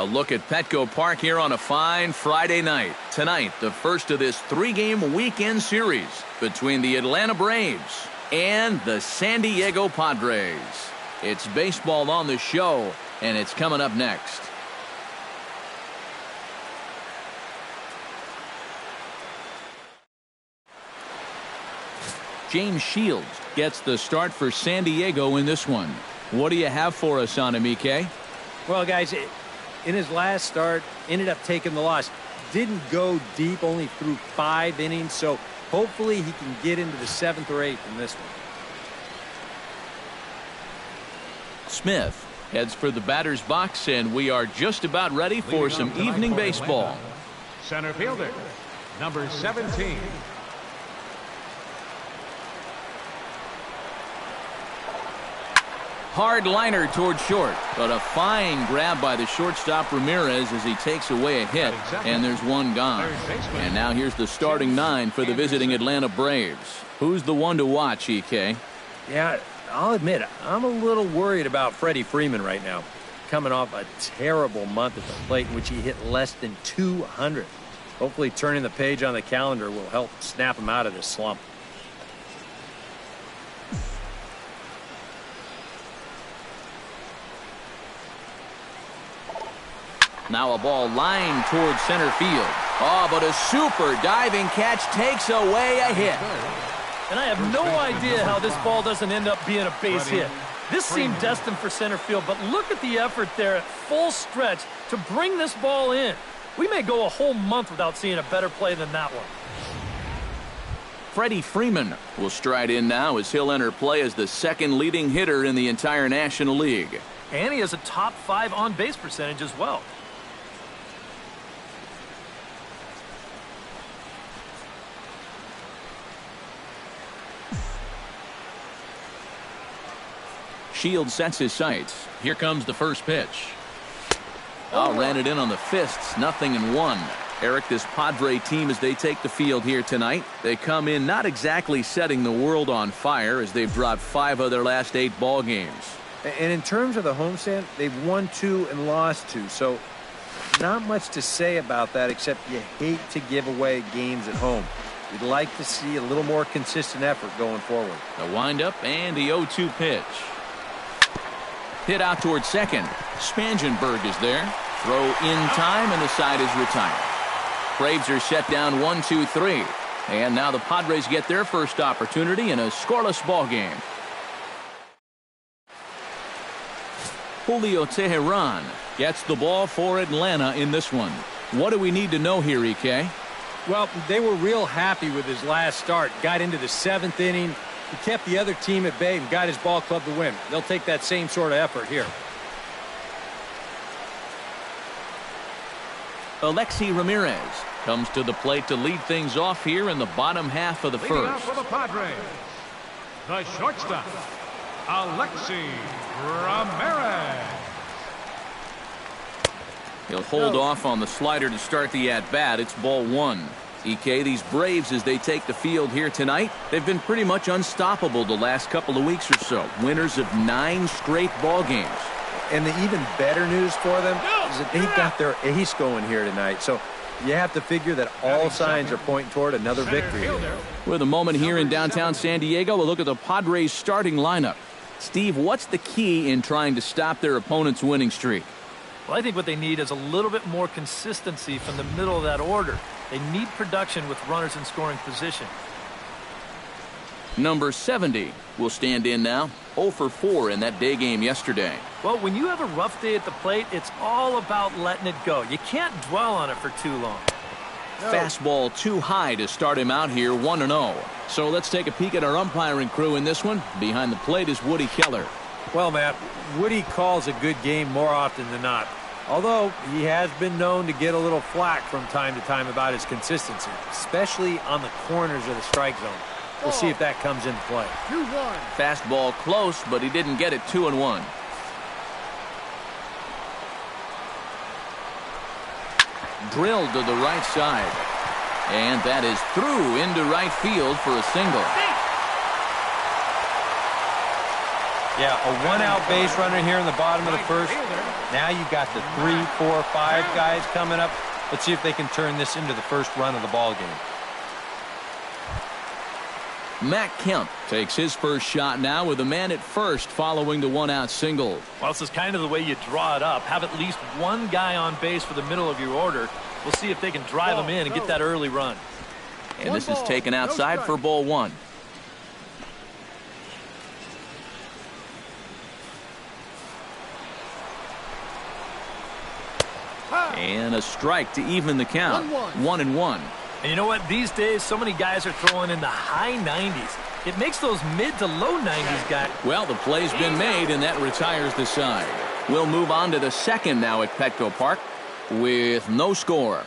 A look at Petco Park here on a fine Friday night. Tonight, the first of this 3-game weekend series between the Atlanta Braves and the San Diego Padres. It's baseball on the show, and it's coming up next. James Shields gets the start for San Diego in this one. What do you have for us on him, EK? Well, guys, in his last start, ended up taking the loss. Didn't go deep, only threw 5 innings, so hopefully he can get into the 7th or 8th in this one. Smith heads for the batter's box, and we are just about ready for some evening baseball. Center fielder, number 17. Hard liner toward short, but a fine grab by the shortstop Ramirez as he takes away a hit, and there's one gone. And now here's the starting 9 for the visiting Atlanta Braves. Who's the one to watch, EK? Yeah, I'll admit, I'm a little worried about Freddie Freeman right now. Coming off a terrible month at the plate in which he hit less than 200. Hopefully turning the page on the calendar will help snap him out of this slump. Now a ball lined towards center field. Oh, but a super diving catch takes away a hit. And I have no idea how this ball doesn't end up being a base hit. This seemed destined for center field, but look at the effort there at full stretch to bring this ball in. We may go a whole month without seeing a better play than that one. Freddie Freeman will stride in now as he'll enter play as the second leading hitter in the entire National League. And he has a top 5 on-base percentage as well. Shields sets his sights. Here comes the first pitch. Oh, ran it in on the fists. 0-1. Eric, this Padre team, as they take the field here tonight, they come in not exactly setting the world on fire as they've dropped 5 of their last 8 ball games. And in terms of the homestand, they've won 2 and lost 2. So not much to say about that, except you hate to give away games at home. You'd like to see a little more consistent effort going forward. The windup and the 0-2 pitch. Hit out towards second. Spangenberg is there. Throw in time, and the side is retired. Braves are set down 1-2-3. And now the Padres get their first opportunity in a scoreless ball game. Julio Teheran gets the ball for Atlanta in this one. What do we need to know here, EK? Well, they were real happy with his last start. Got into the 7th inning. He kept the other team at bay and got his ball club to win. They'll take that same sort of effort here. Alexi Ramirez comes to the plate to lead things off here in the bottom half of the Leading first. out for the Padres, the shortstop, Alexi Ramirez. He'll hold off on the slider to start the at-bat. It's ball 1. EK, these Braves, as they take the field here tonight, they've been pretty much unstoppable the last couple of weeks or so. Winners of 9 straight ball games. And the even better news for them is that they've got their ace going here tonight. So you have to figure that all signs are pointing toward another victory. With a moment here in downtown San Diego, we'll look at the Padres starting lineup. Steve, what's the key in trying to stop their opponent's winning streak? Well, I think what they need is a little bit more consistency from the middle of that order. They need production with runners in scoring position. Number 70 will stand in now. 0 for 4 in that day game yesterday. Well, when you have a rough day at the plate, it's all about letting it go. You can't dwell on it for too long. Fastball too high to start him out here 1-0. So let's take a peek at our umpiring crew in this one. Behind the plate is Woody Keller. Well, Matt, Woody calls a good game more often than not. Although he has been known to get a little flack from time to time about his consistency, especially on the corners of the strike zone. We'll see if that comes into play. 2-1. Fastball close, but he didn't get it. 2-1. Drilled to the right side. And that is through into right field for a single. Yeah, a one-out base runner here in the bottom of the first. Now you've got the 3, 4, 5 guys coming up. Let's see if they can turn this into the first run of the ball game. Matt Kemp takes his first shot now with a man at first following the one-out single. Well, this is kind of the way you draw it up. Have at least one guy on base for the middle of your order. We'll see if they can drive them in and get that early run. And this is taken outside for ball 1. And a strike to even the count. 1-1. And you know what? These days, so many guys are throwing in the high 90s. It makes those mid to low 90s guys. Well, the play's been made, and that retires the side. We'll move on to the second now at Petco Park with no score.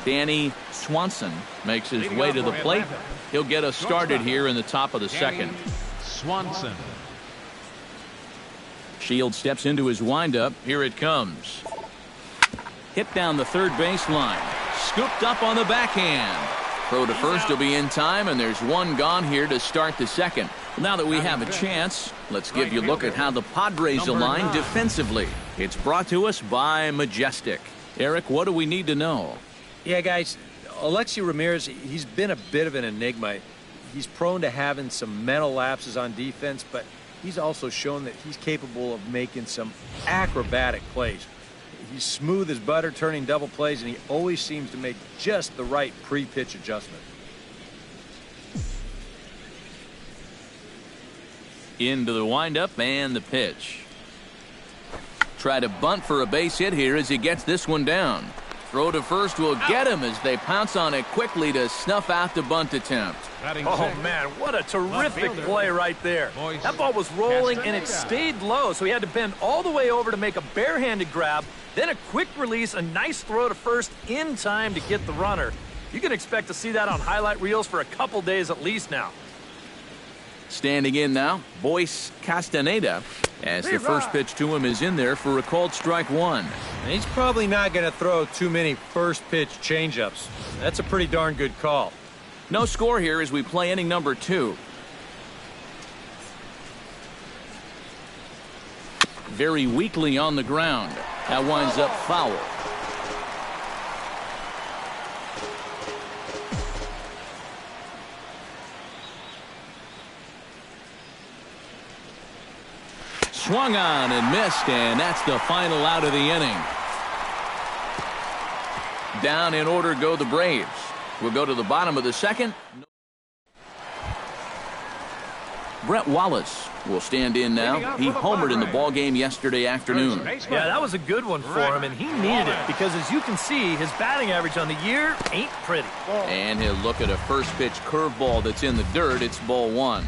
Danny Swanson makes his way to the plate. He'll get us started here in the top of the second. Swanson. Shield steps into his windup. Here it comes. Hit down the third baseline. Scooped up on the backhand. Throw to first will be in time, and there's one gone here to start the second. Now that we have a chance, let's give you a look at how the Padres align defensively. It's brought to us by Majestic. Eric, what do we need to know? Yeah, guys, Alexi Ramirez, he's been a bit of an enigma. He's prone to having some mental lapses on defense, but he's also shown that he's capable of making some acrobatic plays. He's smooth as butter, turning double plays, and he always seems to make just the right pre-pitch adjustment. Into the windup and the pitch. Try to bunt for a base hit here as he gets this one down. Throw to first will get him as they pounce on it quickly to snuff out the bunt attempt. Oh, man, what a terrific play right there. That ball was rolling, and it stayed low, so he had to bend all the way over to make a barehanded grab, then a quick release, a nice throw to first in time to get the runner. You can expect to see that on highlight reels for a couple days at least now. Standing in now, Boyce Castaneda, as the first pitch to him is in there for a called strike 1. And he's probably not going to throw too many first pitch changeups. That's a pretty darn good call. No score here as we play inning number 2. Very weakly on the ground. That winds up foul. Swung on and missed, and that's the final out of the inning. Down in order go the Braves. We'll go to the bottom of the second. Brett Wallace will stand in now. He homered in the ball game yesterday afternoon. Yeah, that was a good one for him, and he needed it because, as you can see, his batting average on the year ain't pretty. And he'll look at a first pitch curveball that's in the dirt. It's ball 1.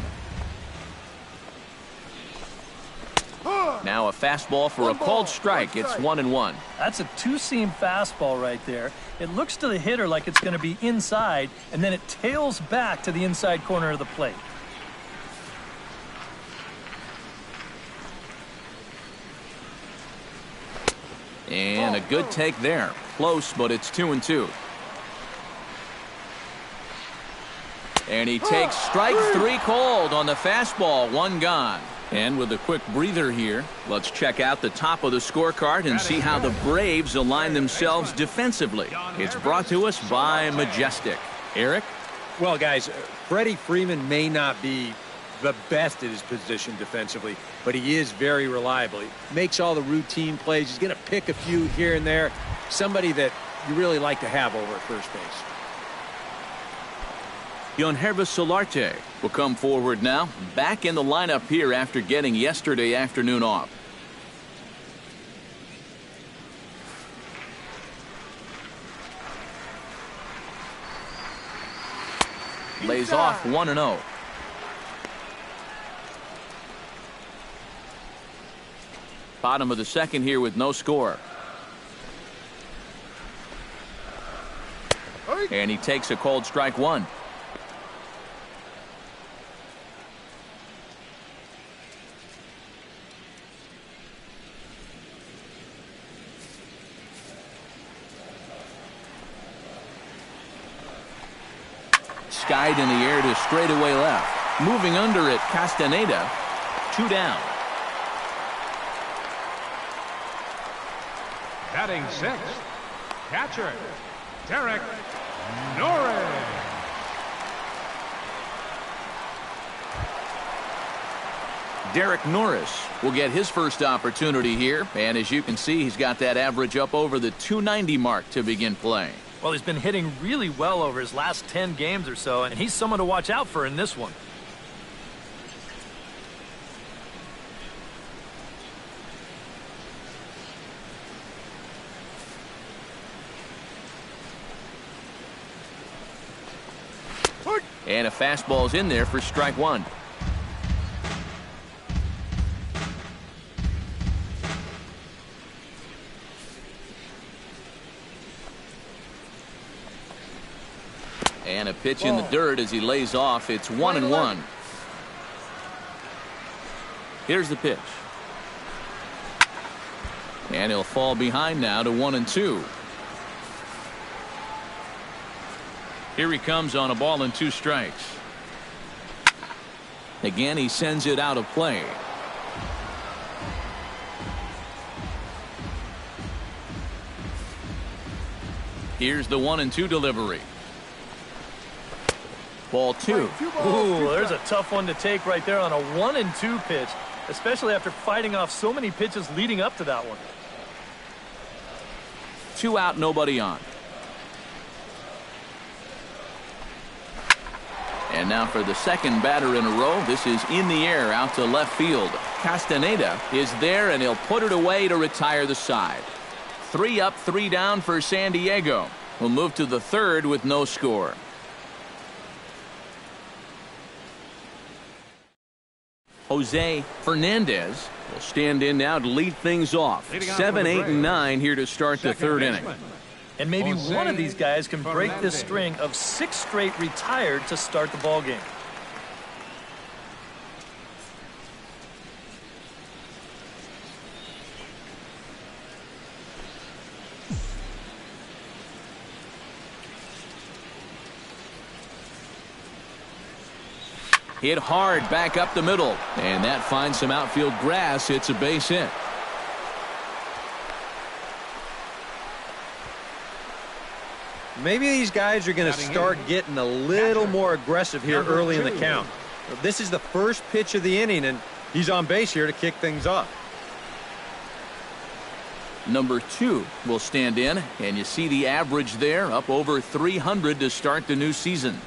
Now a fastball for a called strike. It's 1-1. That's a two-seam fastball right there. It looks to the hitter like it's going to be inside, and then it tails back to the inside corner of the plate. And a good take there. Close, but it's 2-2. And he takes strike 3 called on the fastball. 1 gone. And with a quick breather here, let's check out the top of the scorecard and see how the Braves align themselves defensively. It's brought to us by Majestic. Eric? Well, guys, Freddie Freeman may not be the best at his position defensively, but he is very reliable. He makes all the routine plays. He's going to pick a few here and there. Somebody that you really like to have over at first base. Joesph Solarte will come forward now, back in the lineup here after getting yesterday afternoon off. Lays off 1-0. Bottom of the second here with no score. And he takes a called strike 1. skied in the air to straightaway left. Moving under it, Castaneda. 2 down. Batting sixth, catcher, Derek Norris. Derek Norris will get his first opportunity here, and as you can see, he's got that average up over the 290 mark to begin play. Well, he's been hitting really well over his last 10 games or so, and he's someone to watch out for in this one. And a fastball's in there for strike one. And a pitch in the dirt as he lays off. It's 1-1. Here's the pitch. And he'll fall behind now to 1-2. Here he comes on a ball and 2 strikes. Again, he sends it out of play. Here's the 1-2 delivery. Ball 2. Ooh, there's a tough one to take right there on a 1-2 pitch, especially after fighting off so many pitches leading up to that one. 2 out, nobody on. And now for the second batter in a row. This is in the air out to left field. Castaneda is there, and he'll put it away to retire the side. 3 up, 3 down for San Diego. We'll move to the third with no score. Jose Fernandez will stand in now to lead things off. 7, 8, and 9 here to start the third inning. And maybe one of these guys can break this string of 6 straight retired to start the ball game. Hit hard back up the middle, and that finds some outfield grass. It's a base hit. Maybe these guys are going to start getting a little more aggressive here early in the count. This is the first pitch of the inning, and he's on base here to kick things off. Number 2 will stand in, and you see the average there, up over 300 to start the new season.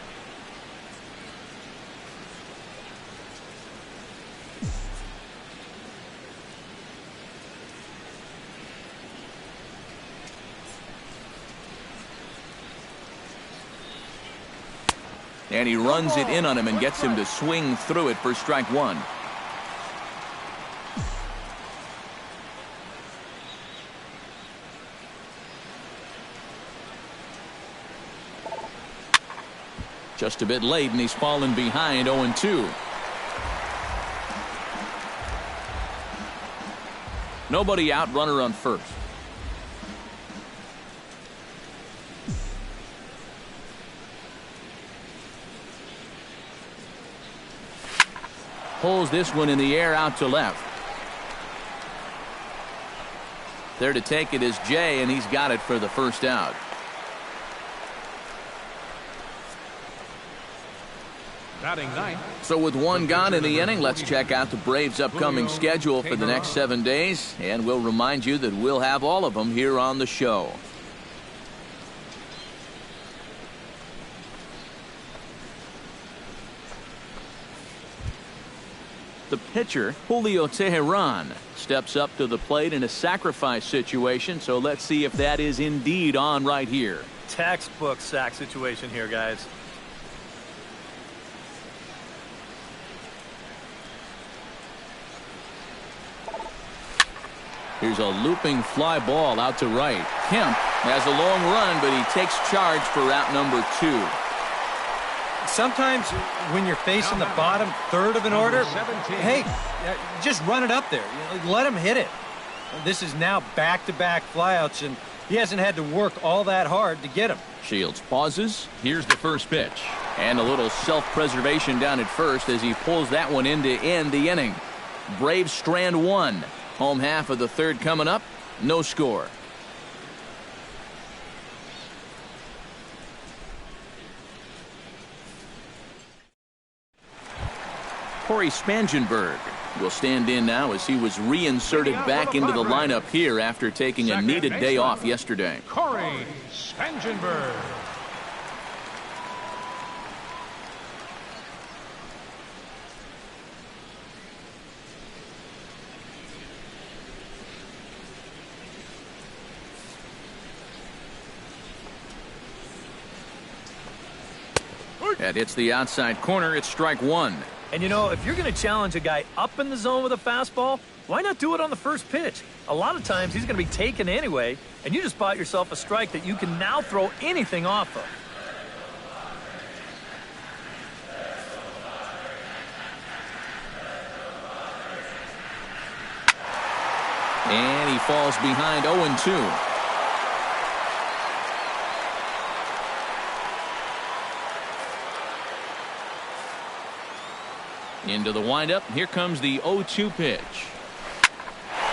And he runs it in on him and gets him to swing through it for strike 1. Just a bit late, and he's fallen behind 0-2. Nobody out, runner on first. Pulls this one in the air out to left. There to take it is Jay, and he's got it for the first out. Batting 9. So with 1 gone in the inning, let's check out the Braves' upcoming schedule for the next 7 days, and we'll remind you that we'll have all of them here on the show. The pitcher, Julio Teheran, steps up to the plate in a sacrifice situation, so let's see if that is indeed on right here. Textbook sack situation here, guys. Here's a looping fly ball out to right. Kemp has a long run, but he takes charge for out number 2. Sometimes when you're facing the bottom third of an order, 17. hey, just run it up there. Let him hit it. This is now back-to-back flyouts, and He hasn't had to work all that hard to get him. Shields pauses. Here's the first pitch. And a little self-preservation down at first as he pulls that one in to end the inning. Braves strand one. Home half of the third coming up. No score. Corey Spangenberg will stand in now as he was reinserted back into the lineup here after taking a needed day off yesterday. Corey Spangenberg. That hits the outside corner. It's strike one. And you know, if you're going to challenge a guy up in the zone with a fastball, why not do it on the first pitch? A lot of times he's going to be taken anyway, and you just bought yourself a strike that you can now throw anything off of. And he falls behind 0-2. Into the windup. Here comes the 0-2 pitch.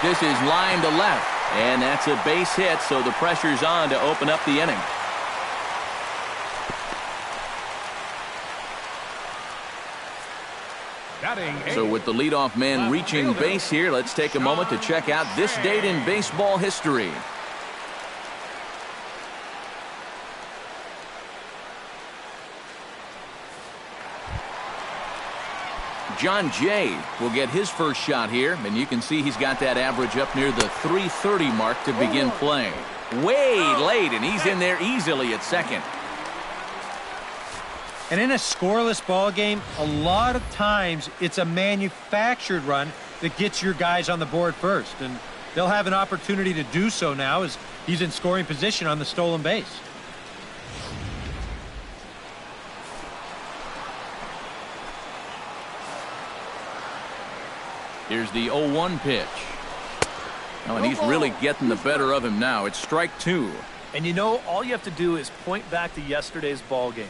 This is line to left. And that's a base hit, so the pressure's on to open up the inning. So with the leadoff man reaching base here, let's take a moment to check out this date in baseball history. John Jay will get his first shot here, and you can see he's got that average up near the 330 mark to begin play. Way late, and he's in there easily at second. And in a scoreless ball game, a lot of times it's a manufactured run that gets your guys on the board first, and they'll have an opportunity to do so now as he's in scoring position on the stolen base. Here's the 0-1 pitch. Oh, and he's really getting the better of him now. It's strike two. And you know, all you have to do is point back to yesterday's ball game.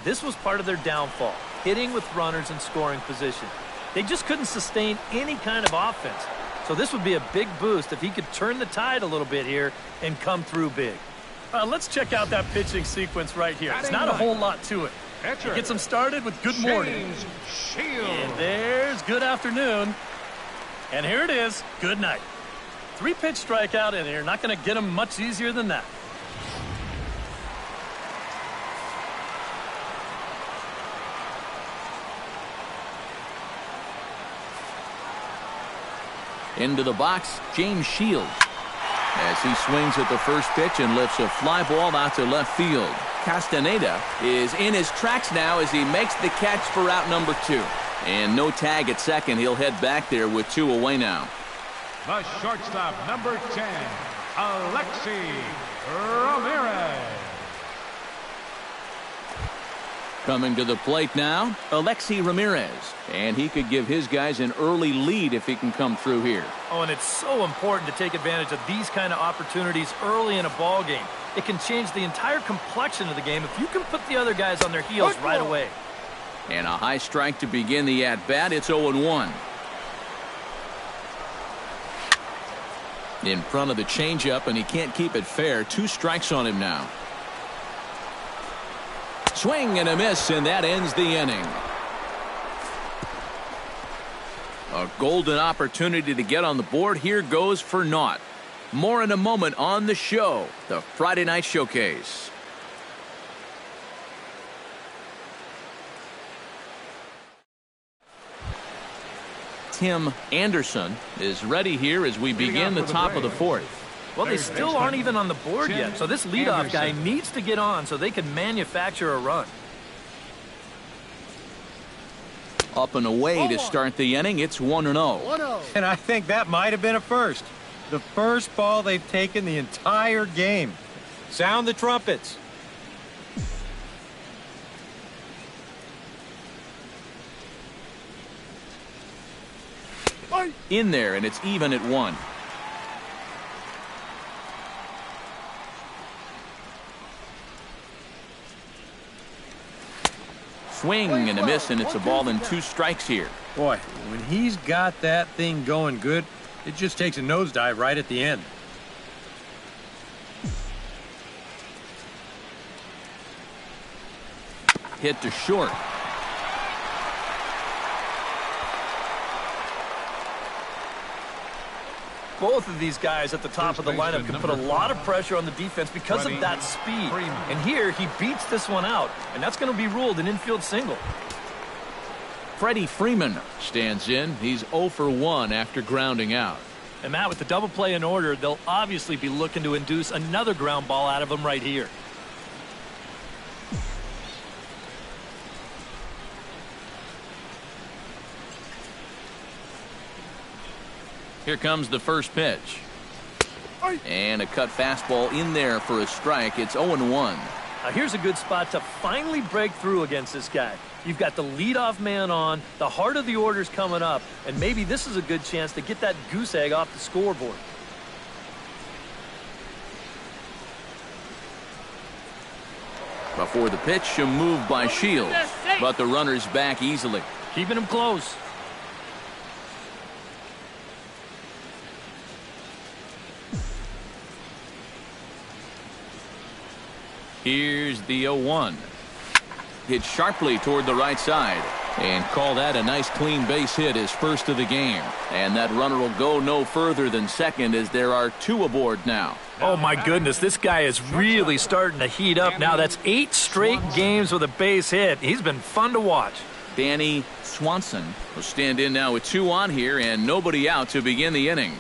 This was part of their downfall, hitting with runners in scoring position. They just couldn't sustain any kind of offense. So this would be a big boost if he could turn the tide a little bit here and come through big. Let's check out that pitching sequence right here. It's not a whole lot to it. He gets them started with good morning. And there's good afternoon. And here it is, good night. 3-pitch strikeout, and you're not going to get them much easier than that. Into the box, James Shields. As he swings at the first pitch and lifts a fly ball out to left field. Castaneda is in his tracks now as he makes the catch for out number 2. And no tag at second. He'll head back there with 2 away now. The shortstop, number 10, Alexi Ramirez. Coming to the plate now, Alexi Ramirez. And he could give his guys an early lead if he can come through here. Oh, and it's so important to take advantage of these kind of opportunities early in a ball game. It can change the entire complexion of the game if you can put the other guys on their heels right away. And a high strike to begin the at-bat. It's 0-1. In front of the changeup, and he can't keep it fair. 2 strikes on him now. Swing and a miss, and that ends the inning. A golden opportunity to get on the board. Here goes for naught. More in a moment on the show, the Friday Night Showcase. Tim Anderson is ready here as we begin the top of the 4th. Well, they still aren't even on the board yet, so this leadoff guy needs to get on so they can manufacture a run. Up and away to start the inning. It's 1-0. And I think that might have been a first. The first ball they've taken the entire game. Sound the trumpets. In there, and it's even at 1. swing and a miss, and it's a ball and 2 strikes here. Boy, when he's got that thing going good, it just takes a nosedive right at the end. Hit to short. Both of these guys at the top of the lineup can put a lot of pressure on the defense because of that speed. And here, he beats this one out, and that's going to be ruled an infield single. Freddie Freeman stands in. He's 0 for 1 after grounding out. And Matt, with the double play in order, they'll obviously be looking to induce another ground ball out of him right here. Here comes the first pitch. And a cut fastball in there for a strike. It's 0-1. Now here's a good spot to finally break through against this guy. You've got the leadoff man on, the heart of the order's coming up, and maybe this is a good chance to get that goose egg off the scoreboard. Before the pitch, a move by Shields, but the runner's back easily. Keeping him close. Here's the 0-1. Hit sharply toward the right side. And call that a nice clean base hit, his first of the game. And that runner will go no further than second as there are 2 aboard now. Oh, my goodness, this guy is really starting to heat up now. That's 8 straight games with a base hit. He's been fun to watch. Danny Swanson will stand in now with 2 on here and nobody out to begin the inning.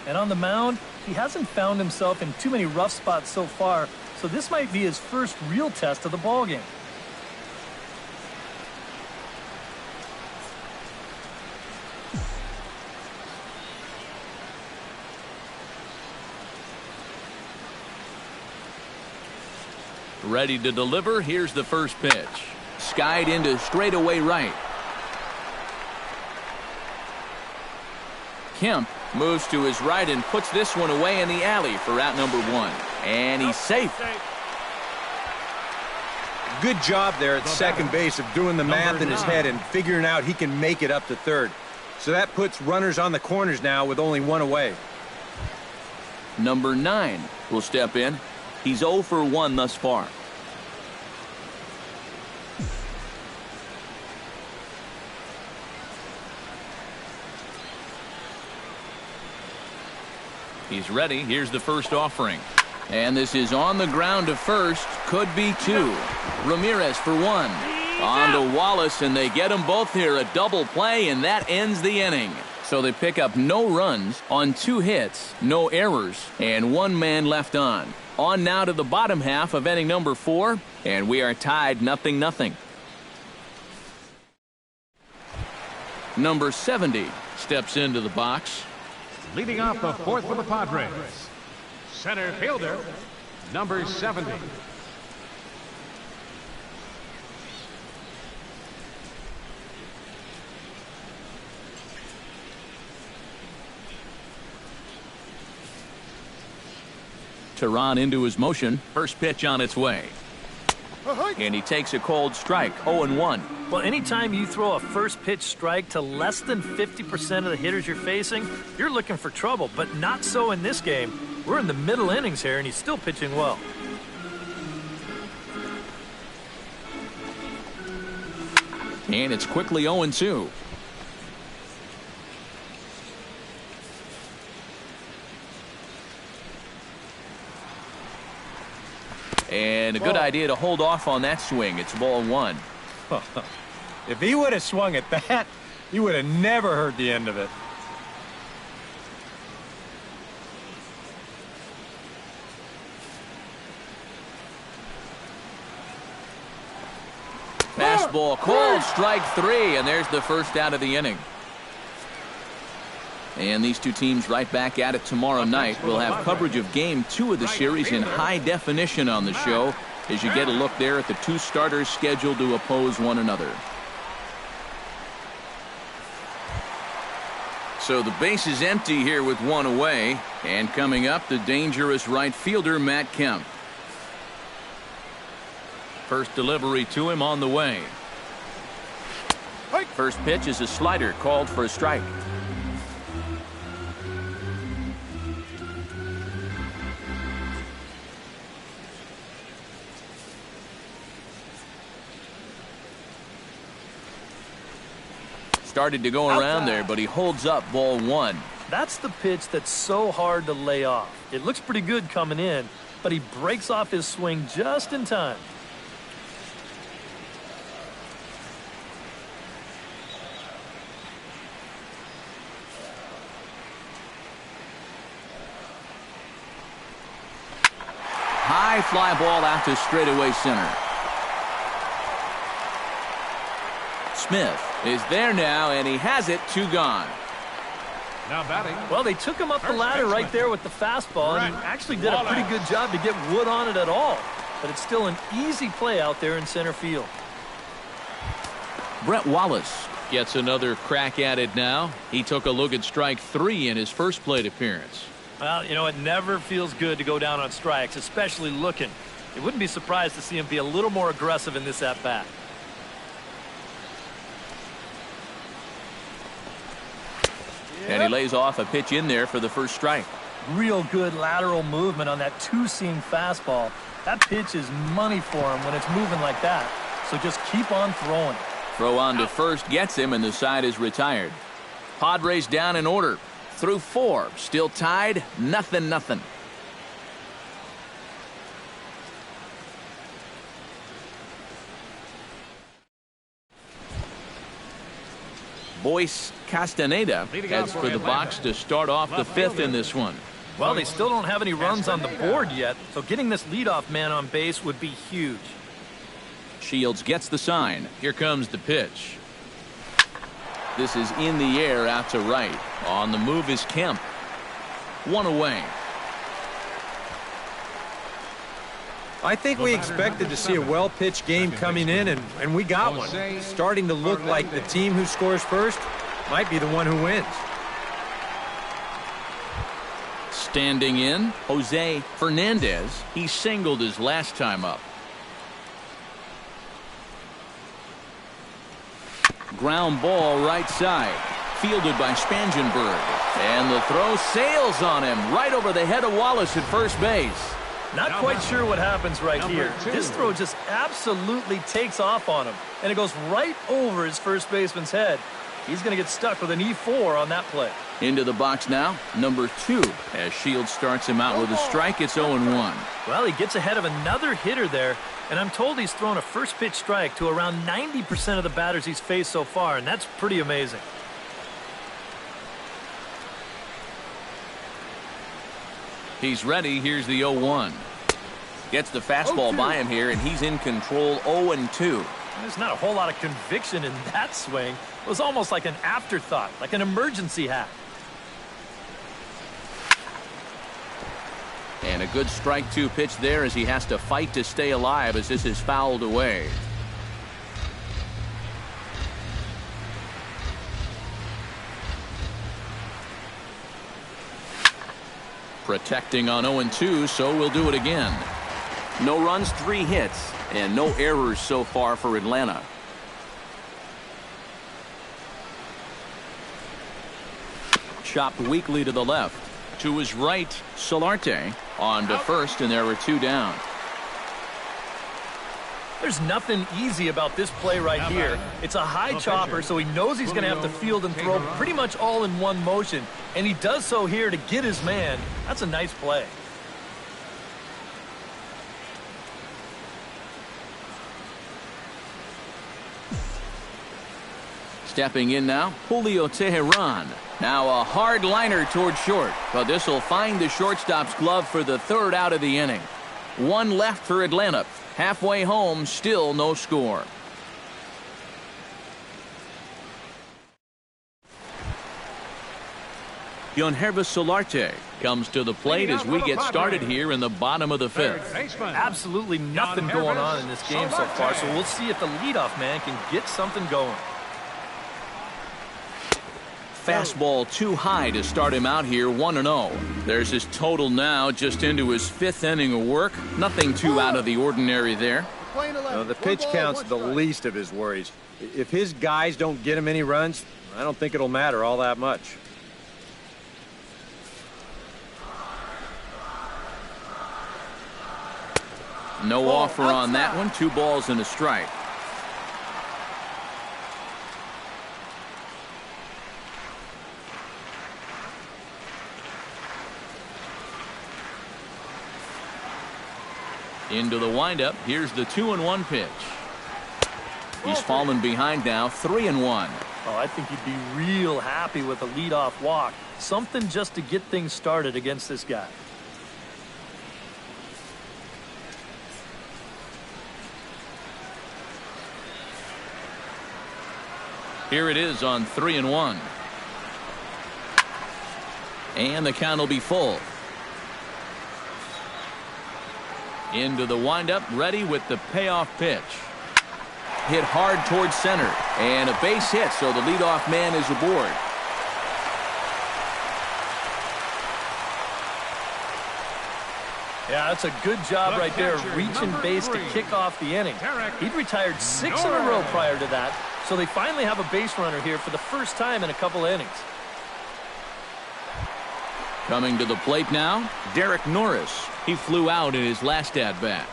And on the mound, he hasn't found himself in too many rough spots so far, so this might be his first real test of the ballgame. Ready to deliver. Here's the first pitch. Skied into straightaway right. Kemp moves to his right and puts this one away in the alley for out number 1. And he's safe. Good job there at second base of doing the math in his head and figuring out he can make it up to third. So that puts runners on the corners now with only 1 away. Number 9 will step in. He's 0 for 1 thus far. He's ready. Here's the first offering. And this is on the ground to first. Could be 2. Ramirez for 1. On to Wallace, and they get them both here. A double play, and that ends the inning. So they pick up no runs on 2 hits, no errors, and 1 man left on. On now to the bottom half of inning number 4, and we are tied 0-0. Number 70 steps into the box. Leading off the 4th for the Padres, center fielder, number 70. Tehran into his motion. First pitch on its way. And he takes a cold strike. 0-1. Well, anytime you throw a first pitch strike to less than 50% of the hitters you're facing, you're looking for trouble, but not so in this game. We're in the middle innings here, and he's still pitching well. And it's quickly 0-2. And a good idea to hold off on that swing. It's ball 1. If he would have swung at that, he would have never heard the end of it. Fastball, cold, strike 3, and there's the first out of the inning. And these 2 teams right back at it tomorrow night. We'll have coverage of game 2 of the series in high definition on the show as you get a look there at the 2 starters scheduled to oppose one another. So the base is empty here with 1 away. And coming up, the dangerous right fielder, Matt Kemp. First delivery to him on the way. Strike. First pitch is a slider called for a strike. Started to go around there, but he holds up ball one. That's the pitch that's so hard to lay off. It looks pretty good coming in, but he breaks off his swing just in time. High fly ball out to straightaway center. Smith is there now, and he has it. 2 gone. Now batting. Well, they took him up the ladder right there with the fastball, and he actually did a pretty good job to get wood on it at all. But it's still an easy play out there in center field. Brett Wallace gets another crack at it now. He took a look at strike 3 in his first plate appearance. Well, you know, it never feels good to go down on strikes, especially looking. It wouldn't be surprised to see him be a little more aggressive in this at-bat. And he lays off a pitch in there for the first strike. Real good lateral movement on that two-seam fastball. That pitch is money for him when it's moving like that. So just keep on throwing. Throw on to first gets him, and the side is retired. Padres down in order. Through 4. Still tied. 0-0. Boyce Castaneda heads for the box to start off the 5th in this one. Well, they still don't have any runs on the board yet, so getting this leadoff man on base would be huge. Shields gets the sign. Here comes the pitch. This is in the air out to right. On the move is Kemp. 1 away. I think we expected to see a well-pitched game coming in, and we got one. Starting to look like the team who scores first might be the one who wins. Standing in, Jose Fernandez. He singled his last time up. Ground ball right side. Fielded by Spangenberg. And the throw sails on him right over the head of Wallace at first base. Not quite sure what happens right here. This throw just absolutely takes off on him, and it goes right over his first baseman's head. He's going to get stuck with an E4 on that play. Into the box now, number 2. As Shields starts him out with a strike, it's 0-1. Well, he gets ahead of another hitter there, and I'm told he's thrown a first pitch strike to around 90% of the batters he's faced so far, and that's pretty amazing. He's ready. Here's the 0-1. Gets the fastball by him here, and he's in control. 0-2. There's not a whole lot of conviction in that swing. It was almost like an afterthought, like an emergency hack. And a good strike 2 pitch there as he has to fight to stay alive as this is fouled away. Protecting on 0-2, so we'll do it again. No runs, 3 hits, and no errors so far for Atlanta. Chopped weakly to the left. To his right, Solarte. On to first, and there were 2 down. There's nothing easy about this play right here. It's a high chopper, so he knows he's going to have to field and throw pretty much all in one motion. And he does so here to get his man. That's a nice play. Stepping in now, Julio Teheran. Now a hard liner toward short, but this will find the shortstop's glove for the 3rd out of the inning. 1 left for Atlanta. Halfway home, still no score. Joesph Solarte comes to the plate as we get started here in the bottom of the 5th. Absolutely nothing going on in this game so far, so we'll see if the leadoff man can get something going. Fastball too high to start him out here, 1-0. There's his total now, just into his 5th inning of work. Nothing too out of the ordinary there. The pitch count's the least of his worries. If his guys don't get him any runs, I don't think it'll matter all that much. No offer on that one. 2 balls and a strike. Into the windup. Here's the 2-1 pitch. He's fallen behind now. 3-1. Oh, I think he'd be real happy with a leadoff walk. Something just to get things started against this guy. Here it is on 3-1. And the count will be full. Into the windup, ready with the payoff pitch. Hit hard towards center. And a base hit, so the leadoff man is aboard. Yeah, that's a good job right there, reaching base to kick off the inning. He'd retired 6 in a row prior to that, so they finally have a base runner here for the first time in a couple innings. Coming to the plate now, Derek Norris. He flew out in his last at-bat.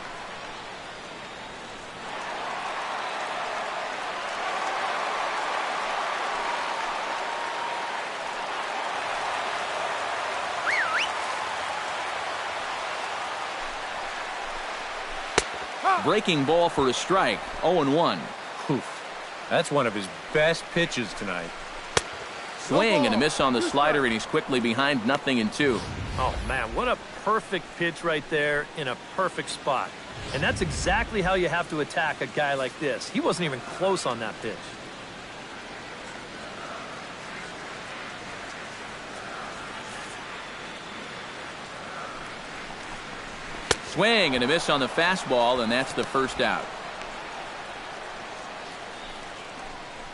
Breaking ball for a strike. 0-1. That's one of his best pitches tonight. Swing and a miss on the slider, and he's quickly behind 0-2. Oh, man, what a perfect pitch right there in a perfect spot. And that's exactly how you have to attack a guy like this. He wasn't even close on that pitch. Swing and a miss on the fastball, and that's the first out.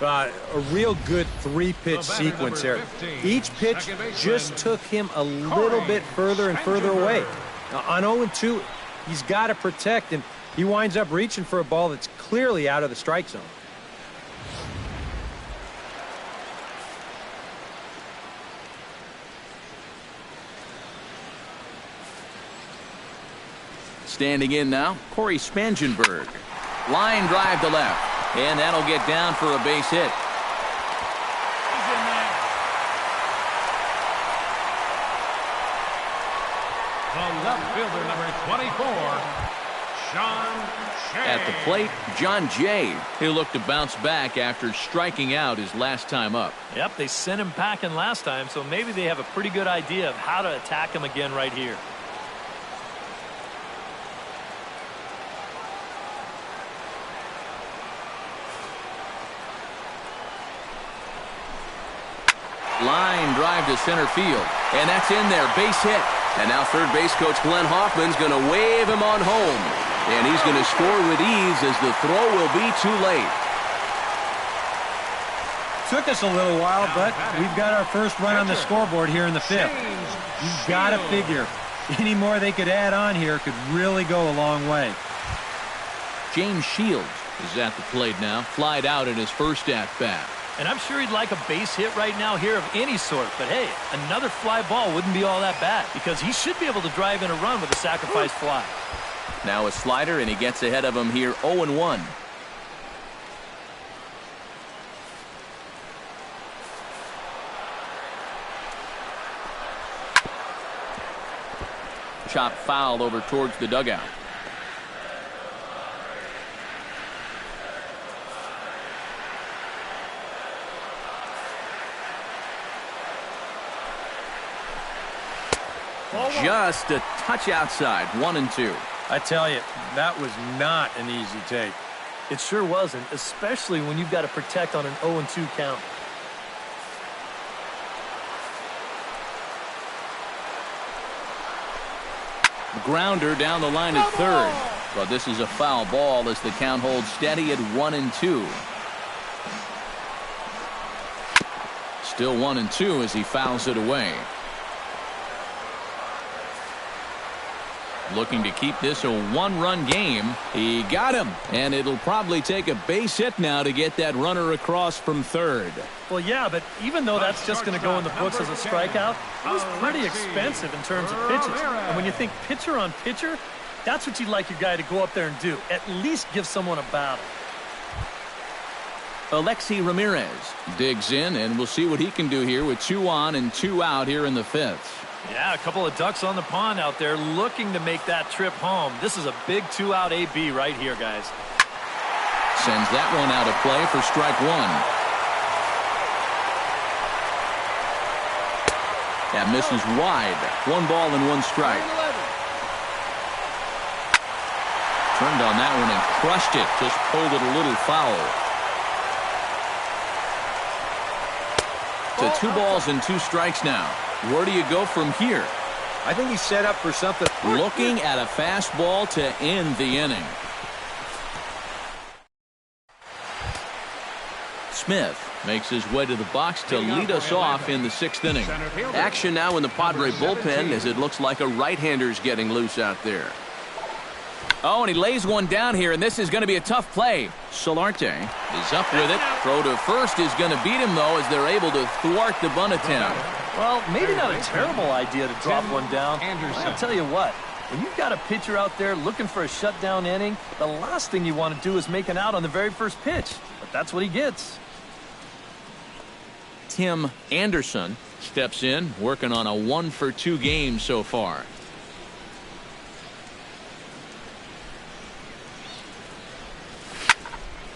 A real good 3-pitch sequence there. Each pitch just took him a little bit further and further away. On 0-2, he's got to protect, and he winds up reaching for a ball that's clearly out of the strike zone. Standing in now, Corey Spangenberg. Line drive to left, and that'll get down for a base hit. He's in there. The left fielder, number 24, John Jay. At the plate, John Jay. He'll look to bounce back after striking out his last time up. Yep, they sent him packing last time, so maybe they have a pretty good idea of how to attack him again right here. Line drive to center field, and that's in there, base hit. And now third base coach Glenn Hoffman's going to wave him on home, and he's going to score with ease as the throw will be too late. Took us a little while, but we've got our first run on the scoreboard here in the 5th. You've got to figure any more they could add on here could really go a long way. James Shields is at the plate now, flied out in his first at-bat. And I'm sure he'd like a base hit right now here of any sort. But, hey, another fly ball wouldn't be all that bad because he should be able to drive in a run with a sacrifice fly. Now a slider, and he gets ahead of him here 0-1. Chop foul over towards the dugout. Just a touch outside, 1-2. I tell you, that was not an easy take. It sure wasn't, especially when you've got to protect on an 0-2 count. Grounder down the line at third. But this is a foul ball as the count holds steady at 1-2. Still 1-2 as he fouls it away. looking to keep this a one-run game. He got him, and it'll probably take a base hit now to get that runner across from third. Well, yeah, but even though that's just going to go in the books as a strikeout, it was pretty expensive in terms of pitches. And when you think pitcher on pitcher, that's what you'd like your guy to go up there and do. At least give someone a battle. Alexi Ramirez digs in, and we'll see what he can do here with 2 on and 2 out here in the 5th. Yeah, a couple of ducks on the pond out there looking to make that trip home. This is a big 2-out AB right here, guys. Sends that one out of play for strike 1. That misses wide. 1 ball and 1 strike. Turned on that one and crushed it. Just pulled it a little foul. To 2 balls and 2 strikes now. Where do you go from here? I think he's set up for something. Looking at a fastball to end the inning. Smith makes his way to the box to lead us off in the 6th inning. Action now in the Padre bullpen as it looks like a right-hander's getting loose out there. Oh, and he lays one down here, and this is going to be a tough play. Solarte is up with it. Throw to first is going to beat him, though, as they're able to thwart the bunt attempt. Well, maybe not a terrible idea to drop one down. I'll tell you what, when you've got a pitcher out there looking for a shutdown inning, the last thing you want to do is make an out on the very first pitch. But that's what he gets. Tim Anderson steps in, working on a 1-for-2 game so far.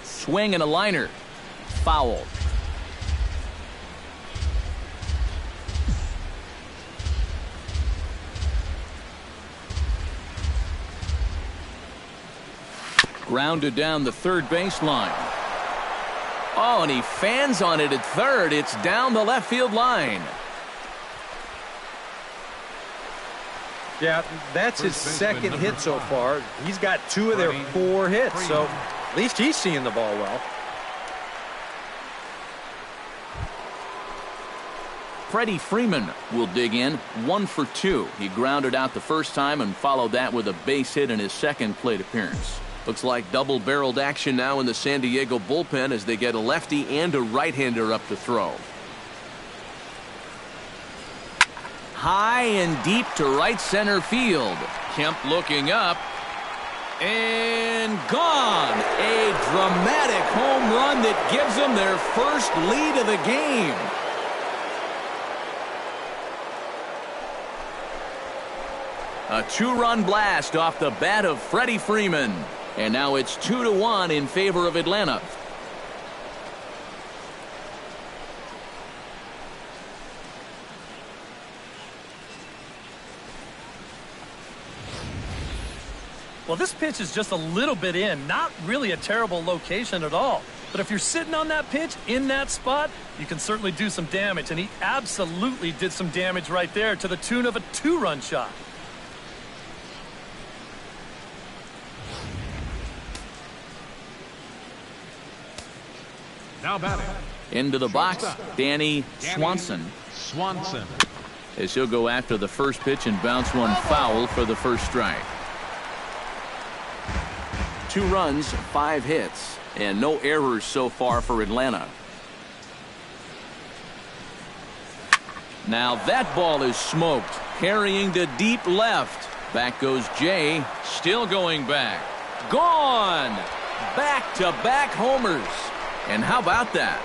Swing and a liner. Foul. Grounded down the third baseline. Oh, and he fans on it at third. It's down the left field line. Yeah, that's his second hit so far. He's got 2 of their 4 hits, so at least he's seeing the ball well. Freddie Freeman will dig in, 1 for 2. He grounded out the first time and followed that with a base hit in his second plate appearance. Looks like double-barreled action now in the San Diego bullpen as they get a lefty and a right-hander up to throw. High and deep to right center field. Kemp looking up. And gone. A dramatic home run that gives them their first lead of the game. A 2-run blast off the bat of Freddie Freeman. And now it's 2-1 in favor of Atlanta. Well, this pitch is just a little bit in, not really a terrible location at all. But if you're sitting on that pitch in that spot, you can certainly do some damage. And he absolutely did some damage right there to the tune of a 2-run shot. Now batting. Into the box, Danny Swanson. As he'll go after the first pitch and bounce one foul for the first strike. 2 runs, 5 hits, and no errors so far for Atlanta. Now that ball is smoked, carrying to deep left. Back goes Jay, still going back. Gone! Back-to-back homers. And how about that?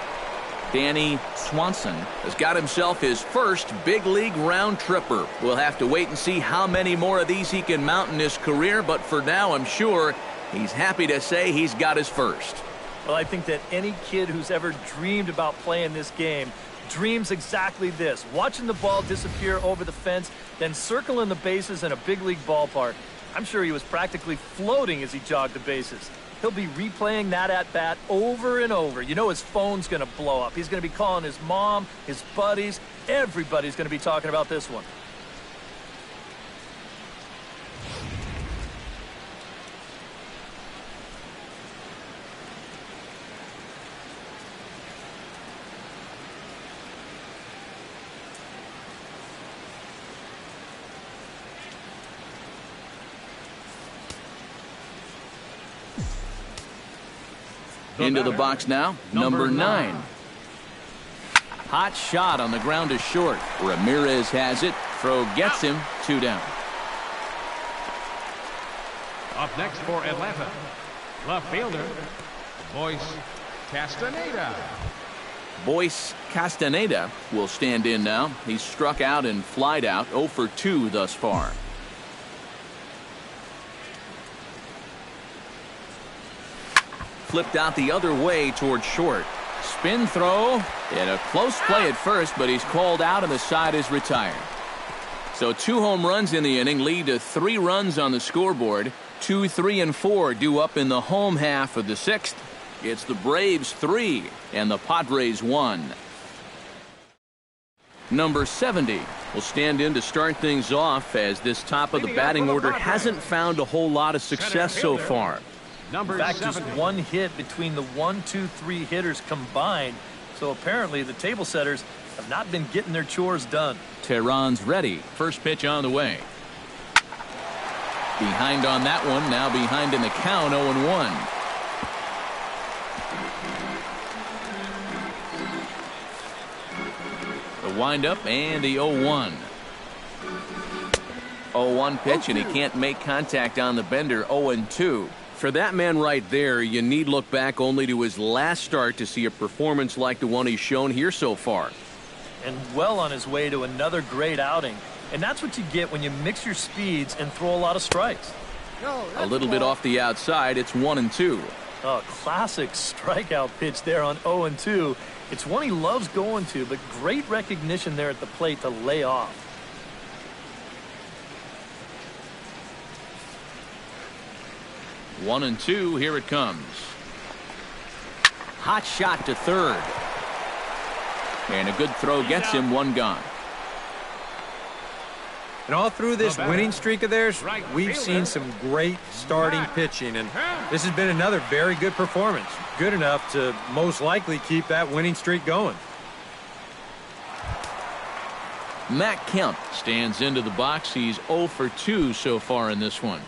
Danny Swanson has got himself his first big league round tripper. We'll have to wait and see how many more of these he can mount in his career, but for now I'm sure he's happy to say he's got his first. Well, I think that any kid who's ever dreamed about playing this game dreams exactly this. Watching the ball disappear over the fence, then circling the bases in a big league ballpark. I'm sure he was practically floating as he jogged the bases. He'll be replaying that at-bat over and over. You know his phone's going to blow up. He's going to be calling his mom, his buddies. Everybody's going to be talking about this one. Into the box now, number 9. Hot shot on the ground is short. Ramirez has it. Throw gets him. 2 down. Up next for Atlanta, left fielder, Joesph Castaneda. Joesph Castaneda will stand in now. He's struck out and flied out. 0 for 2 thus far. Flipped out the other way toward short. Spin throw and a close play at first, but he's called out and the side is retired. So 2 home runs in the inning lead to 3 runs on the scoreboard. 2, 3, and 4 due up in the home half of the 6th. It's the Braves 3 and the Padres 1. Number 70 will stand in to start things off, as this top of the batting order hasn't found a whole lot of success so far. In fact, just 1 hit between the 1, 2, 3 hitters combined. So apparently the table setters have not been getting their chores done. Tehran's ready. First pitch on the way. Behind on that one. Now behind in the count. 0-1. The windup and the 0-1. 0-1 pitch, and he can't make contact on the bender. 0-2. For that man right there, you need look back only to his last start to see a performance like the one he's shown here so far. And well on his way to another great outing. And that's what you get when you mix your speeds and throw a lot of strikes. A little bit off the outside. It's 1-2. Oh, classic strikeout pitch there on 0-2. It's one he loves going to, but great recognition there at the plate to lay off. 1-2. Here it comes. Hot shot to third. And a good throw gets him. 1 gone. And all through this winning streak of theirs, we've seen some great starting pitching, and this has been another very good performance. Good enough to most likely keep that winning streak going. Matt Kemp stands into the box. He's 0 for 2 so far in this one.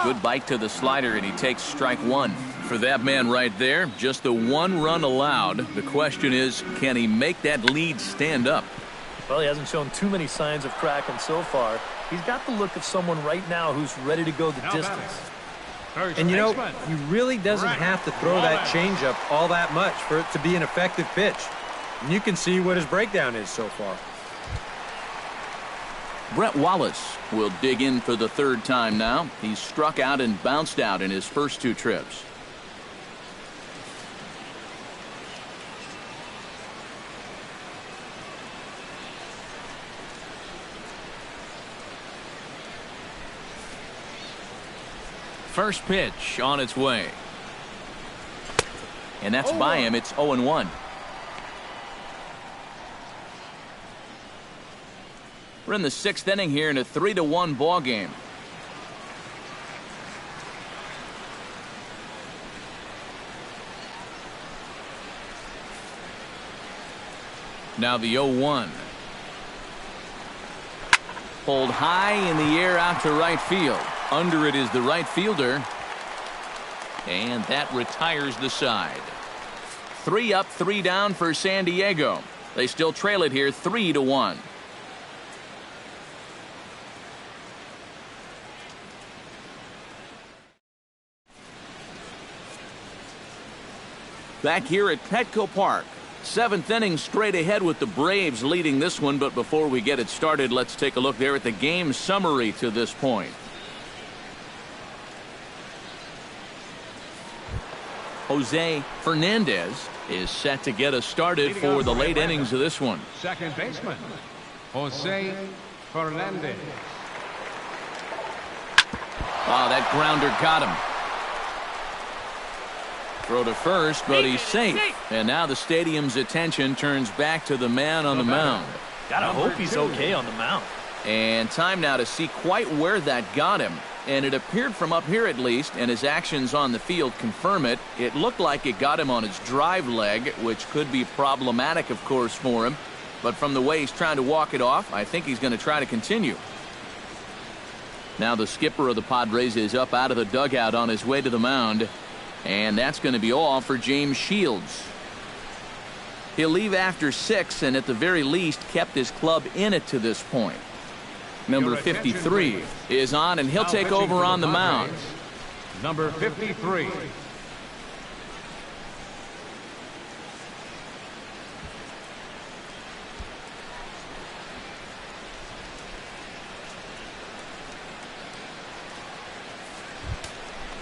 Good bite to the slider, and he takes strike 1. For that man right there, just the 1 run allowed. The question is, can he make that lead stand up? Well, he hasn't shown too many signs of cracking so far. He's got the look of someone right now who's ready to go the distance. And you know, he really doesn't have to throw that changeup all that much for it to be an effective pitch. And you can see what his breakdown is so far. Brett Wallace will dig in for the 3rd time now. He's struck out and bounced out in his first 2 trips. First pitch on its way. And that's by him. It's 0-1. We're in the 6th inning here in a 3-1 ball game. Now the 0-1. Pulled high in the air out to right field. Under it is the right fielder. And that retires the side. 3 up, 3 down for San Diego. They still trail it here 3-1. Back here at Petco Park. 7th inning straight ahead with the Braves leading this one. But before we get it started, let's take a look there at the game summary to this point. Jose Fernandez is set to get us started for the late innings of this one. Second baseman, Jose Fernandez. Oh, that grounder got him. Throw to first, but he's safe. And now the stadium's attention turns back to the man on the mound. Gotta hope he's okay on the mound. And time now to see quite where that got him. And it appeared from up here at least, and his actions on the field confirm it. It looked like it got him on his drive leg, which could be problematic, of course, for him. But from the way he's trying to walk it off, I think he's going to try to continue. Now the skipper of the Padres is up out of the dugout on his way to the mound. And that's going to be all for James Shields. He'll leave after 6 and at the very least kept his club in it to this point. Number 53 is on, and he'll take over on the mound. Number 53.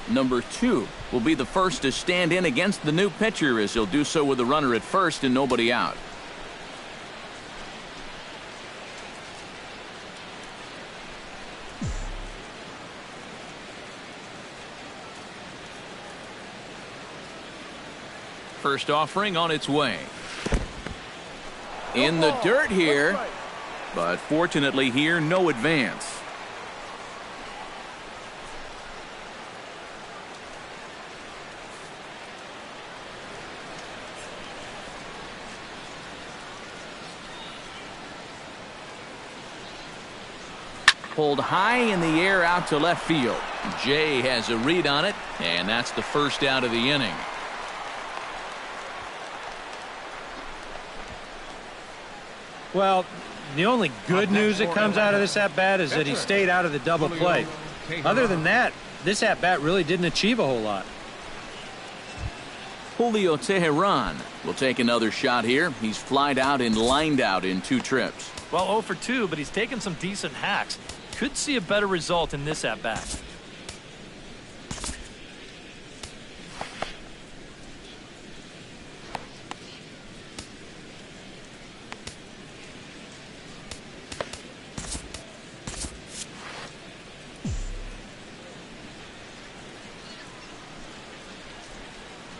Number 2 will be the first to stand in against the new pitcher, as he'll do so with a runner at first and nobody out. First offering on its way. In the dirt here, but fortunately here, no advance. Pulled high in the air out to left field. Jay has a read on it, and that's the first out of the inning. Well, the only good news that comes out of this at-bat is that he stayed out of the double play. Other than that, this at-bat really didn't achieve a whole lot. Julio Teheran will take another shot here. He's flied out and lined out in 2 trips. Well, 0 for 2, but he's taken some decent hacks. Could see a better result in this at-bat.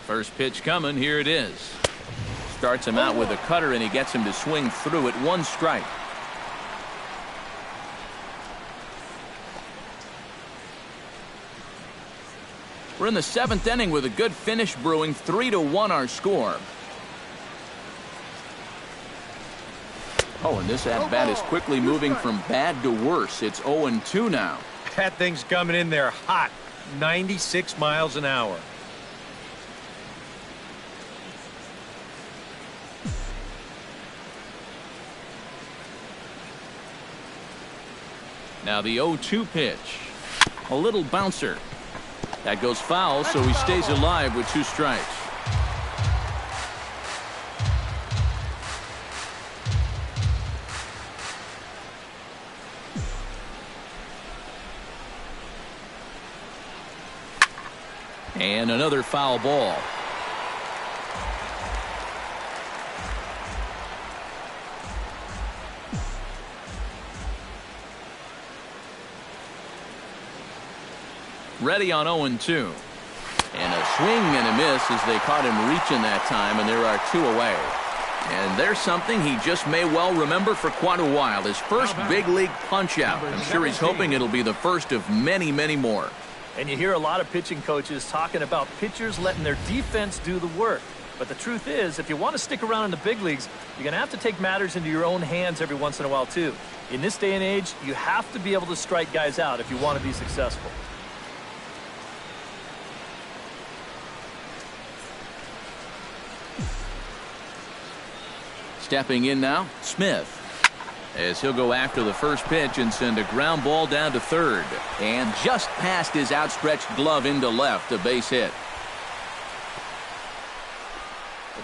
First pitch coming. Here it is. Starts him out with a cutter, and he gets him to swing through it. 1 strike. We're in the 7th inning with a good finish brewing. 3-1 our score. Oh, and this at-bat is quickly moving from bad to worse. It's 0-2 now. That thing's coming in there hot. 96 miles an hour. Now the 0-2 pitch. A little bouncer. That goes foul, so he stays alive with 2 strikes. And another foul ball. Ready on 0-2. And a swing and a miss as they caught him reaching that time, and there are 2 away. And there's something he just may well remember for quite a while. His first big league punch out. I'm sure he's hoping it'll be the first of many, many more. And you hear a lot of pitching coaches talking about pitchers letting their defense do the work. But the truth is, if you want to stick around in the big leagues, you're going to have to take matters into your own hands every once in a while, too. In this day and age, you have to be able to strike guys out if you want to be successful. Stepping in now, Smith, as he'll go after the first pitch and send a ground ball down to third. And just past his outstretched glove into left, a base hit.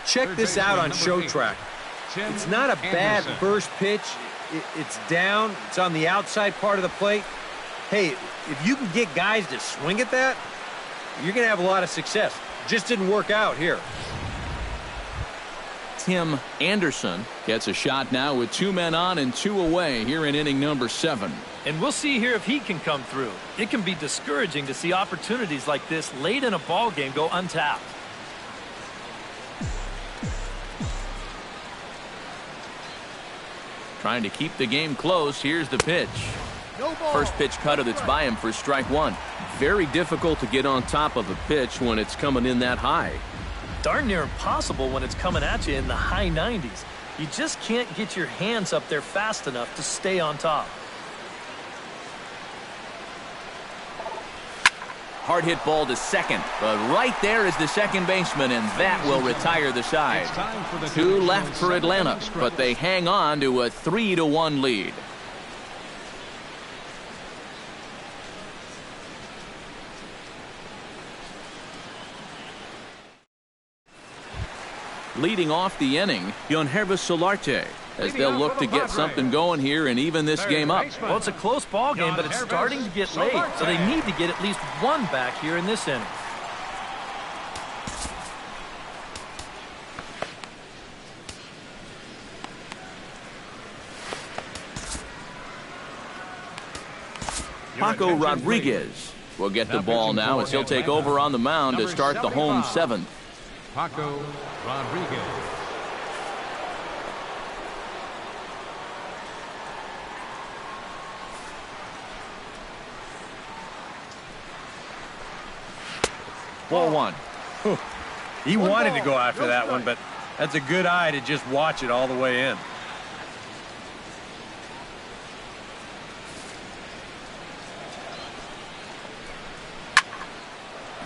Check this out on Show Track. It's not a bad first pitch. It's down. It's on the outside part of the plate. Hey, if you can get guys to swing at that, you're going to have a lot of success. Just didn't work out here. Tim Anderson gets a shot now with 2 men on and 2 away here in inning number 7. And we'll see here if he can come through. It can be discouraging to see opportunities like this late in a ball game go untapped. Trying to keep the game close. Here's the pitch. First pitch cutter that's by him for strike one. Very difficult to get on top of a pitch when it's coming in that high. Darn near impossible when it's coming at you in the high 90s. You just can't get your hands up there fast enough to stay on top. Hard hit ball to second, but right there is the second baseman, and that will retire the side. Two left for Atlanta, but they hang on to a 3-1 lead. Leading off the inning, Joesph Solarte, as they'll look to get something going here and even this game up. Well, it's a close ball game, but it's starting to get late, so they need to get at least one back here in this inning. Paco Rodriguez will get the ball now as he'll take over on the mound to start the home seventh. Paco Rodriguez. Ball one. He wanted to go after that one, but that's a good eye to just watch it all the way in.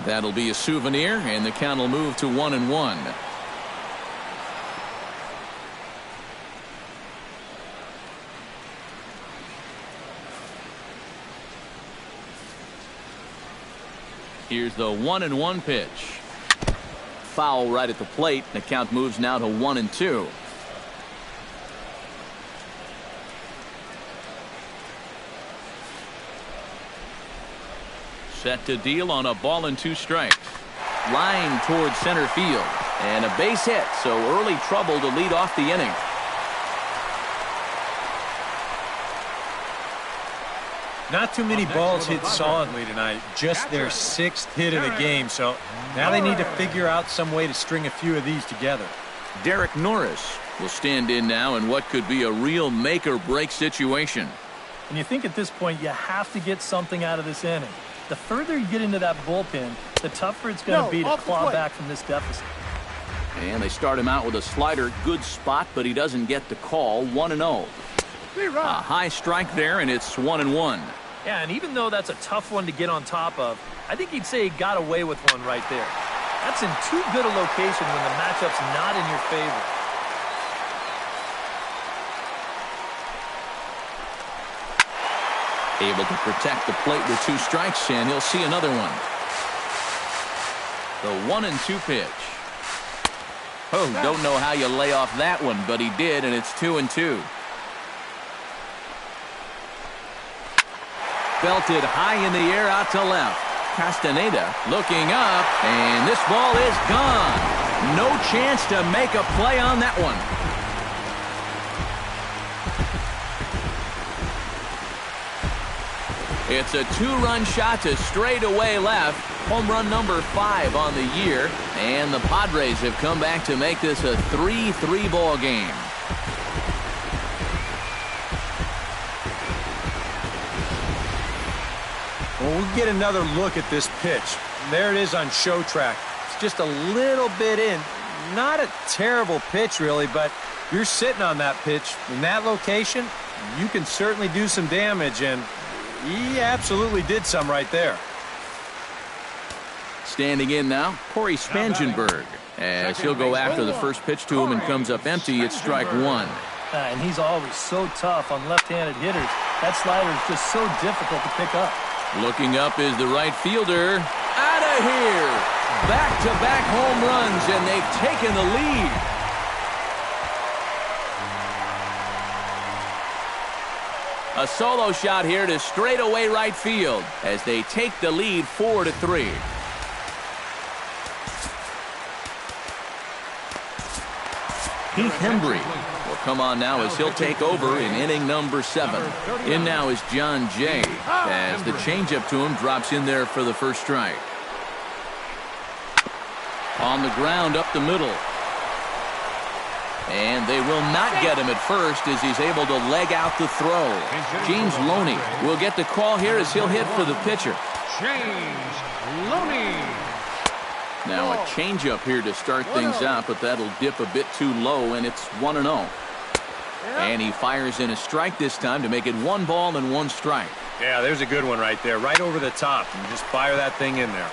That'll be a souvenir, and the count will move to 1-1. Here's the 1-1 pitch. Foul right at the plate. The count moves now to 1-2. Set to deal on a ball and 2 strikes. Line towards center field. And a base hit, so early trouble to lead off the inning. Not too many balls hit solidly tonight. Just their 6th hit of the game, so now they need to figure out some way to string a few of these together. Derek Norris will stand in now in what could be a real make-or-break situation. And you think at this point you have to get something out of this inning. The further you get into that bullpen, the tougher it's going to be to claw back from this deficit. And they start him out with a slider. Good spot, but he doesn't get the call. 1-0. A high strike there, and it's 1-1. Yeah, and even though that's a tough one to get on top of, I think he'd say he got away with one right there. That's in too good a location when the matchup's not in your favor. Able to protect the plate with 2 strikes, and he'll see another one. The 1-2 pitch. Oh, don't know how you lay off that one, but he did, and it's 2-2. Belted high in the air out to left. Castaneda looking up, and this ball is gone. No chance to make a play on that one. It's a 2-run shot to straightaway left. Home run number 5 on the year. And the Padres have come back to make this a 3-3 ball game. Well, we'll get another look at this pitch. There it is on show track. It's just a little bit in. Not a terrible pitch, really, but you're sitting on that pitch in that location, you can certainly do some damage, and he absolutely did some right there. Standing in now, Corey Spangenberg, as he'll go after the first pitch to him and comes up empty. It's strike 1. And he's always so tough on left-handed hitters. That slider is just so difficult to pick up. Looking up is the right fielder. Out of here! Back-to-back home runs, and they've taken the lead. A solo shot here to straightaway right field as they take the lead 4-3. Keith Hembry will come on now as he'll take over in inning number 7. In now is John Jay as the changeup to him drops in there for the first strike. On the ground up the middle. And they will not get him at first as he's able to leg out the throw. James Loney will get the call here as he'll hit for the pitcher. James Loney. Now a changeup here to start things out, but that'll dip a bit too low, and it's 1-0. And he fires in a strike this time to make it 1 ball and 1 strike. Yeah, there's a good one right there, right over the top. And just fire that thing in there.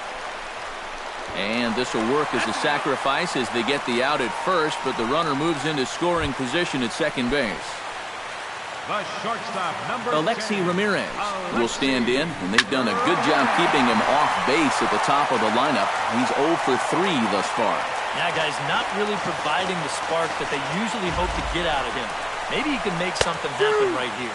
And this will work as a sacrifice as they get the out at first, but the runner moves into scoring position at second base. The shortstop, number Alexi 10. Ramirez will stand in, and they've done a good job keeping him off base at the top of the lineup. He's 0 for 3 thus far. Yeah, guys, not really providing the spark that they usually hope to get out of him. Maybe he can make something happen right here.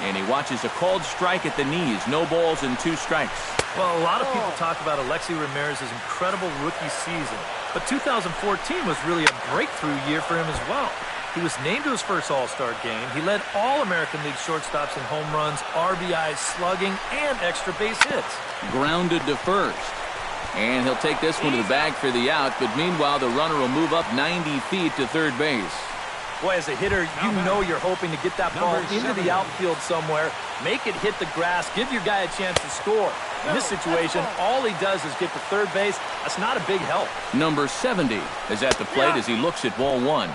And he watches a called strike at the knees. No balls and 2 strikes. Well, a lot of people talk about Alexi Ramirez's incredible rookie season, but 2014 was really a breakthrough year for him as well. He was named to his first All-Star game. He led all American League shortstops in home runs, RBIs, slugging, and extra base hits. Grounded to first. And he'll take this one to the bag for the out, but meanwhile the runner will move up 90 feet to third base. Boy, as a hitter, you know you're hoping to get that ball into the outfield somewhere, make it hit the grass, give your guy a chance to score. In this situation, all he does is get to third base. That's not a big help. Number 70 is at the plate as he looks at ball 1.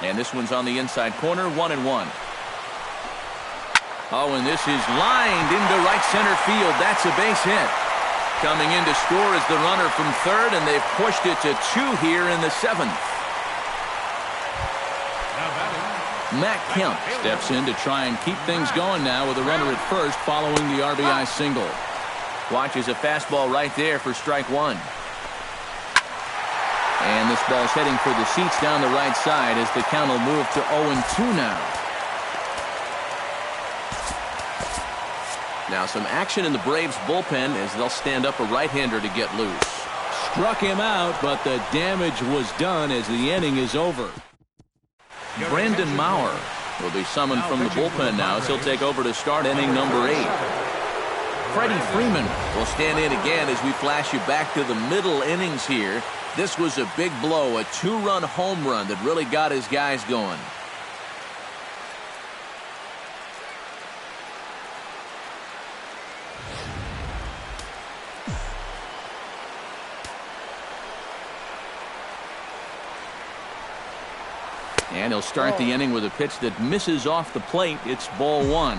And this one's on the inside corner, 1-1. Oh, and this is lined into right center field. That's a base hit. Coming in to score is the runner from third, and they've pushed it to 2 here in the 7th. Matt Kemp steps in to try and keep things going now with a runner at first following the RBI single. Watches a fastball right there for strike 1. And this ball's heading for the seats down the right side as the count will move to 0-2 now. Now some action in the Braves bullpen as they'll stand up a right-hander to get loose. Struck him out, but the damage was done as the inning is over. Brandon Maurer will be summoned from the bullpen now as he'll take over to start inning number 8. Freddie Freeman will stand in again as we flash you back to the middle innings here. This was a big blow, a 2-run home run that really got his guys going. And he'll start the inning with a pitch that misses off the plate. It's ball 1.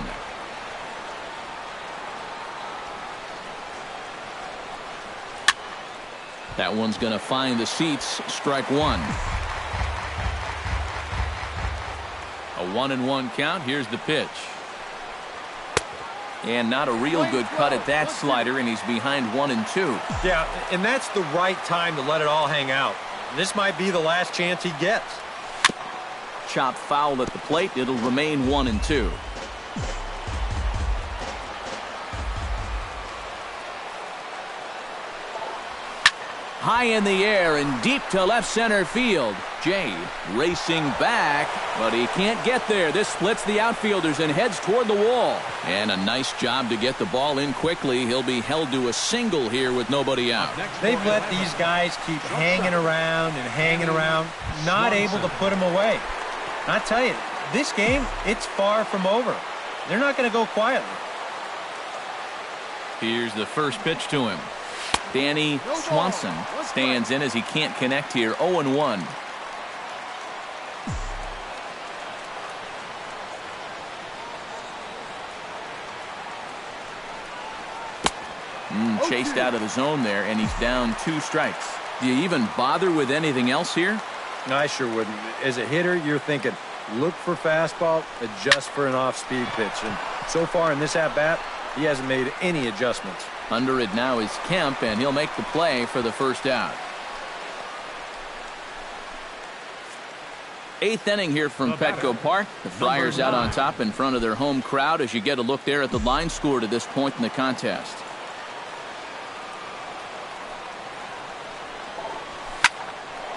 That one's going to find the seats. Strike 1. A 1-1 count. Here's the pitch. And not a real good cut at that slider, and he's behind 1-2. Yeah, and that's the right time to let it all hang out. This might be the last chance he gets. Chopped foul at the plate. It'll remain 1-2. High in the air and deep to left center field. Jay racing back, but he can't get there. This splits the outfielders and heads toward the wall. And a nice job to get the ball in quickly. He'll be held to a single here with nobody out. They've let these guys keep hanging around, not able to put him away. I tell you, this game, it's far from over. They're not going to go quietly. Here's the first pitch to him. Danny Swanson stands in as he can't connect here. 0-1. Chased out of the zone there, and he's down 2 strikes. Do you even bother with anything else here? No, I sure wouldn't. As a hitter, you're thinking, look for fastball, adjust for an off-speed pitch. And so far in this at-bat, he hasn't made any adjustments. Under it now is Kemp, and he'll make the play for the first out. 8th inning here from Petco Park. The Friars out on top in front of their home crowd as you get a look there at the line score to this point in the contest.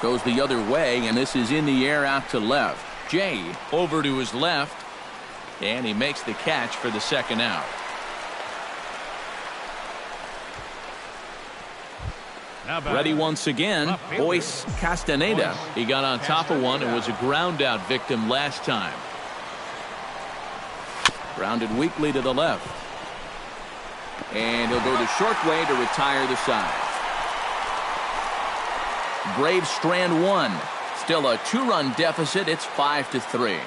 Goes the other way, and this is in the air out to left. Jay over to his left, and he makes the catch for the second out. Ready once again, Joesph Castaneda. He got on top of one and was a ground-out victim last time. Grounded weakly to the left. And he'll go the short way to retire the side. Braves strand one. Still a 2-run deficit. It's 5-3.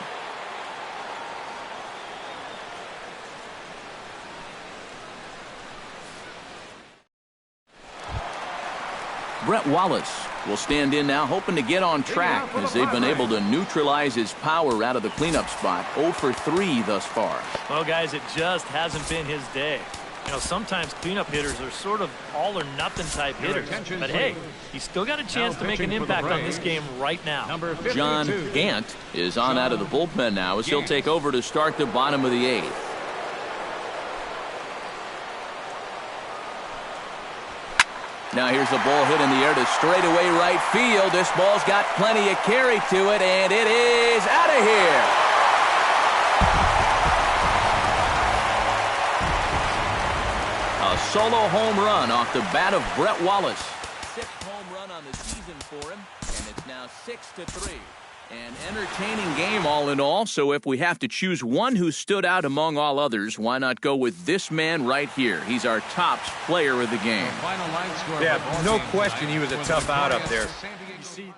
Brett Wallace will stand in now, hoping to get on track as they've been able to neutralize his power out of the cleanup spot. 0 for 3 thus far. Well, guys, it just hasn't been his day. You know, sometimes cleanup hitters are sort of all-or-nothing type hitters. But, hey, he's still got a chance to make an impact on this game right now. John Gant is on out of the bullpen now as he'll take over to start the bottom of the 8th. Now here's a ball hit in the air to straightaway right field. This ball's got plenty of carry to it, and it is out of here. A solo home run off the bat of Brett Wallace. 6th home run on the season for him, and it's now 6-3. An entertaining game all in all, so if we have to choose one who stood out among all others, why not go with this man right here? He's our top player of the game. Yeah, no question he was a tough out up there. You see